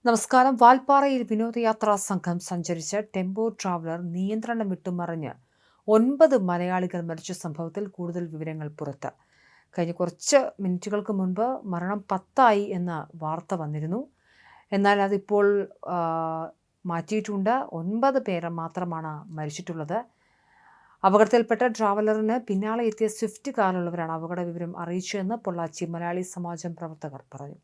നമസ്കാരം. വാൽപ്പാറയിൽ വിനോദയാത്രാ സംഘം സഞ്ചരിച്ച ടെമ്പോ ട്രാവലർ നിയന്ത്രണം വിട്ടുമറിഞ്ഞ് 9 മലയാളികൾ മരിച്ച സംഭവത്തിൽ കൂടുതൽ വിവരങ്ങൾ പുറത്ത്. കഴിഞ്ഞ കുറച്ച് മിനിറ്റുകൾക്ക് മുൻപ് മരണം 10 എന്ന വാർത്ത വന്നിരുന്നു. എന്നാൽ അതിപ്പോൾ മാറ്റിയിട്ടുണ്ട്. 9 പേര് മാത്രമാണ് മരിച്ചിട്ടുള്ളത്. അപകടത്തിൽപ്പെട്ട ട്രാവലറിന് പിന്നാലെ എത്തിയ സ്വിഫ്റ്റ് കാറിലുള്ളവരാണ് അപകട വിവരം അറിയിച്ചതെന്ന് പൊള്ളാച്ചി മലയാളി സമാജം പ്രവർത്തകർ പറഞ്ഞു.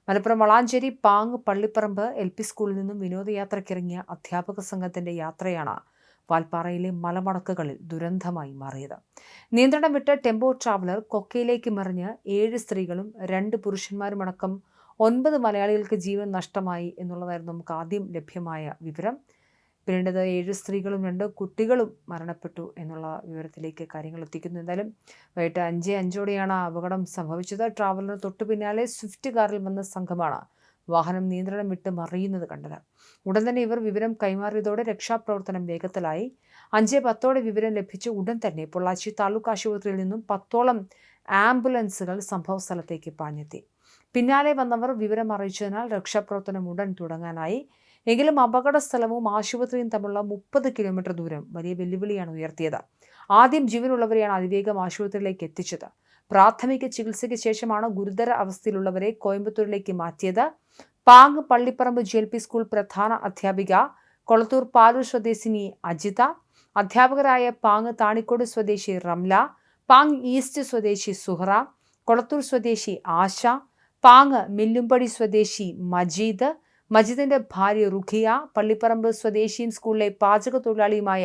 മലപ്പുറം വളാഞ്ചേരി പാങ് പള്ളിപ്പറമ്പ് LP സ്കൂളിൽ നിന്നും വിനോദയാത്രയ്ക്കിറങ്ങിയ അധ്യാപക സംഘത്തിന്റെ യാത്രയാണ് വാൽപ്പാറയിലെ മലമടക്കുകളിൽ ദുരന്തമായി മാറിയത്. നിയന്ത്രണം വിട്ട ടെമ്പോ ട്രാവലർ കൊക്കയിലേക്ക് മറിഞ്ഞ് 7 സ്ത്രീകളും 2 പുരുഷന്മാരുമടക്കം 9 മലയാളികൾക്ക് ജീവൻ നഷ്ടമായി എന്നുള്ളതായിരുന്നു നമുക്ക് ആദ്യം ലഭ്യമായ വിവരം. പിന്നീട് 7 സ്ത്രീകളും 2 കുട്ടികളും മരണപ്പെട്ടു എന്നുള്ള വിവരത്തിലേക്ക് കാര്യങ്ങൾ എത്തിക്കുന്നു. എന്തായാലും വൈകിട്ട് 5:05 അപകടം സംഭവിച്ചത്. ട്രാവലറിന് തൊട്ടു പിന്നാലെ സ്വിഫ്റ്റ് കാറിൽ വന്ന സംഘമാണ് വാഹനം നിയന്ത്രണം വിട്ട് മറിയുന്നത് കണ്ടത്. ഉടൻ തന്നെ ഇവർ വിവരം കൈമാറിയതോടെ രക്ഷാപ്രവർത്തനം വേഗത്തിലായി. 5:10 വിവരം ലഭിച്ച ഉടൻ തന്നെ പൊള്ളാച്ചി താലൂക്ക് ആശുപത്രിയിൽ നിന്നും 10ഓളം ആംബുലൻസുകൾ സംഭവ സ്ഥലത്തേക്ക് പാഞ്ഞെത്തി. പിന്നാലെ വന്നവർ വിവരം അറിയിച്ചതിനാൽ രക്ഷാപ്രവർത്തനം ഉടൻ തുടങ്ങാനായി. എങ്കിലും അപകട സ്ഥലവും ആശുപത്രിയും തമ്മിലുള്ള 30 കിലോമീറ്റർ ദൂരം വലിയ വെല്ലുവിളിയാണ് ഉയർത്തിയത്. ആദ്യം ജീവനുള്ളവരെയാണ് അതിവേഗം ആശുപത്രിയിലേക്ക് എത്തിച്ചത്. പ്രാഥമിക ചികിത്സയ്ക്ക് ശേഷമാണ് ഗുരുതര അവസ്ഥയിലുള്ളവരെ കോയമ്പത്തൂരിലേക്ക് മാറ്റിയത്. പാങ് പള്ളിപ്പറമ്പ് LP സ്കൂൾ പ്രധാന അധ്യാപിക, കൊളത്തൂർ പാലൂർ സ്വദേശിനി അജിത, അധ്യാപകരായ പാങ് താണിക്കോട് സ്വദേശി റംല, പാങ് ഈസ്റ്റ് സ്വദേശി സുഹറ, കൊളത്തൂർ സ്വദേശി ആശ, പാങ് മില്ലുംപടി സ്വദേശി മജീദിന്റെ ഭാര്യ റുഖിയ, പള്ളിപ്പറമ്പ് സ്വദേശിയും സ്കൂളിലെ പാചക തൊഴിലാളിയുമായ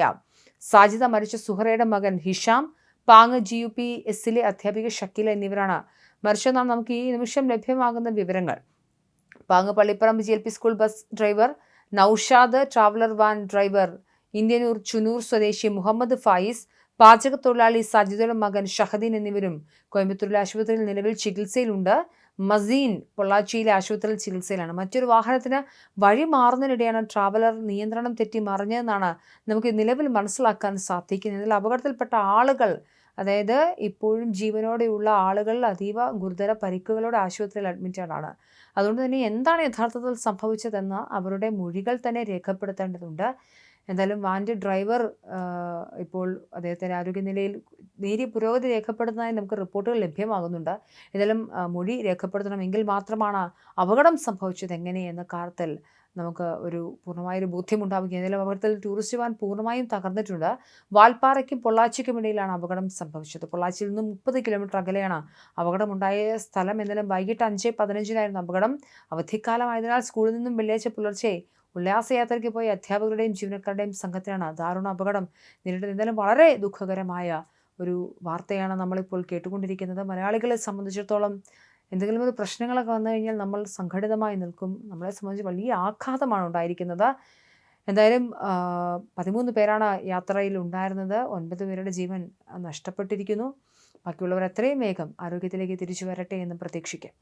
സാജിദ, മരിച്ച സുഹറയുടെ മകൻ ഹിഷാം, പാങ് GUPSലെ അധ്യാപിക ഷക്കീല എന്നിവരാണ് മരിച്ചതെന്നാണ് നമുക്ക് ഈ നിമിഷം ലഭ്യമാകുന്ന വിവരങ്ങൾ. Pang Pallipparamba LP school bus driver Noushad, traveller van driver Indianoor Chunoor സ്വദേശി മുഹമ്മദ് ഫായിസ്, പാചക തൊഴിലാളി സാജിദയുടെ മകൻ ഷഹദീൻ എന്നിവരും കോയമ്പത്തൂരിലെ ആശുപത്രിയിൽ നിലവിൽ ചികിത്സയിലുണ്ട്. മസീൻ പൊള്ളാച്ചിയിലെ ആശുപത്രിയിൽ ചികിത്സയിലാണ്. മറ്റൊരു വാഹനത്തിന് വഴി മാറുന്നതിനിടെയാണ് ട്രാവലർ നിയന്ത്രണം തെറ്റി മറിഞ്ഞതെന്നാണ് നമുക്ക് നിലവിൽ മനസ്സിലാക്കാൻ സാധിക്കുന്നത്. ഇതിൽ അപകടത്തിൽപ്പെട്ട ആളുകൾ, അതായത് ഇപ്പോഴും ജീവനോടെയുള്ള ആളുകൾ അതീവ ഗുരുതര പരിക്കുകളോടെ ആശുപത്രിയിൽ അഡ്മിറ്റഡാണ്. അതുകൊണ്ട് തന്നെ എന്താണ് യഥാർത്ഥത്തിൽ സംഭവിച്ചതെന്ന് അവരുടെ മൊഴികൾ തന്നെ രേഖപ്പെടുത്തേണ്ടതുണ്ട്. എന്തായാലും വാൻ്റെ ഡ്രൈവർ ഇപ്പോൾ അദ്ദേഹത്തിൻ്റെ ആരോഗ്യനിലയിൽ നേരിയ പുരോഗതി രേഖപ്പെടുന്നതായി നമുക്ക് റിപ്പോർട്ടുകൾ ലഭ്യമാകുന്നുണ്ട്. ഏതായാലും മൊഴി രേഖപ്പെടുത്തണമെങ്കിൽ മാത്രമാണ് അപകടം സംഭവിച്ചത് എങ്ങനെ എന്ന കാര്യത്തിൽ നമുക്ക് ഒരു പൂർണ്ണമായൊരു ബോധ്യമുണ്ടാവുകയും. ഏതായാലും അപകടത്തിൽ ടൂറിസ്റ്റ് വാൻ പൂർണ്ണമായും തകർന്നിട്ടുണ്ട്. വാൽപ്പാറയ്ക്കും പൊള്ളാച്ചിക്കും ഇടയിലാണ് അപകടം സംഭവിച്ചത്. പൊള്ളാച്ചിയിൽ നിന്നും 30 കിലോമീറ്റർ അകലെയാണ് അപകടമുണ്ടായ സ്ഥലം. എന്നാലും വൈകിട്ട് 5:15 അപകടം. അവധിക്കാലമായതിനാൽ സ്കൂളിൽ നിന്നും വെള്ളിയാഴ്ച പുലർച്ചെ ഉല്ലാസയാത്രയ്ക്ക് പോയ അധ്യാപകരുടെയും ജീവനക്കാരുടെയും സംഘത്തിനാണ് ദാരുണ അപകടം നേരിട്ടത്. എന്തായാലും വളരെ ദുഃഖകരമായ ഒരു വാർത്തയാണ് നമ്മളിപ്പോൾ കേട്ടുകൊണ്ടിരിക്കുന്നത്. മലയാളികളെ സംബന്ധിച്ചിടത്തോളം എന്തെങ്കിലും ഒരു പ്രശ്നങ്ങളൊക്കെ വന്നു കഴിഞ്ഞാൽ നമ്മൾ സംഘടിതമായി നിൽക്കും. നമ്മളെ സംബന്ധിച്ച് വലിയ ആഘാതമാണ് ഉണ്ടായിരിക്കുന്നത്. എന്തായാലും 13 പേരാണ് യാത്രയിൽ ഉണ്ടായിരുന്നത്. 9 പേരുടെ ജീവൻ നഷ്ടപ്പെട്ടിരിക്കുന്നു. ബാക്കിയുള്ളവർ എത്രയും വേഗം ആരോഗ്യത്തിലേക്ക് തിരിച്ചു വരട്ടെ എന്ന് പ്രതീക്ഷിക്കാം.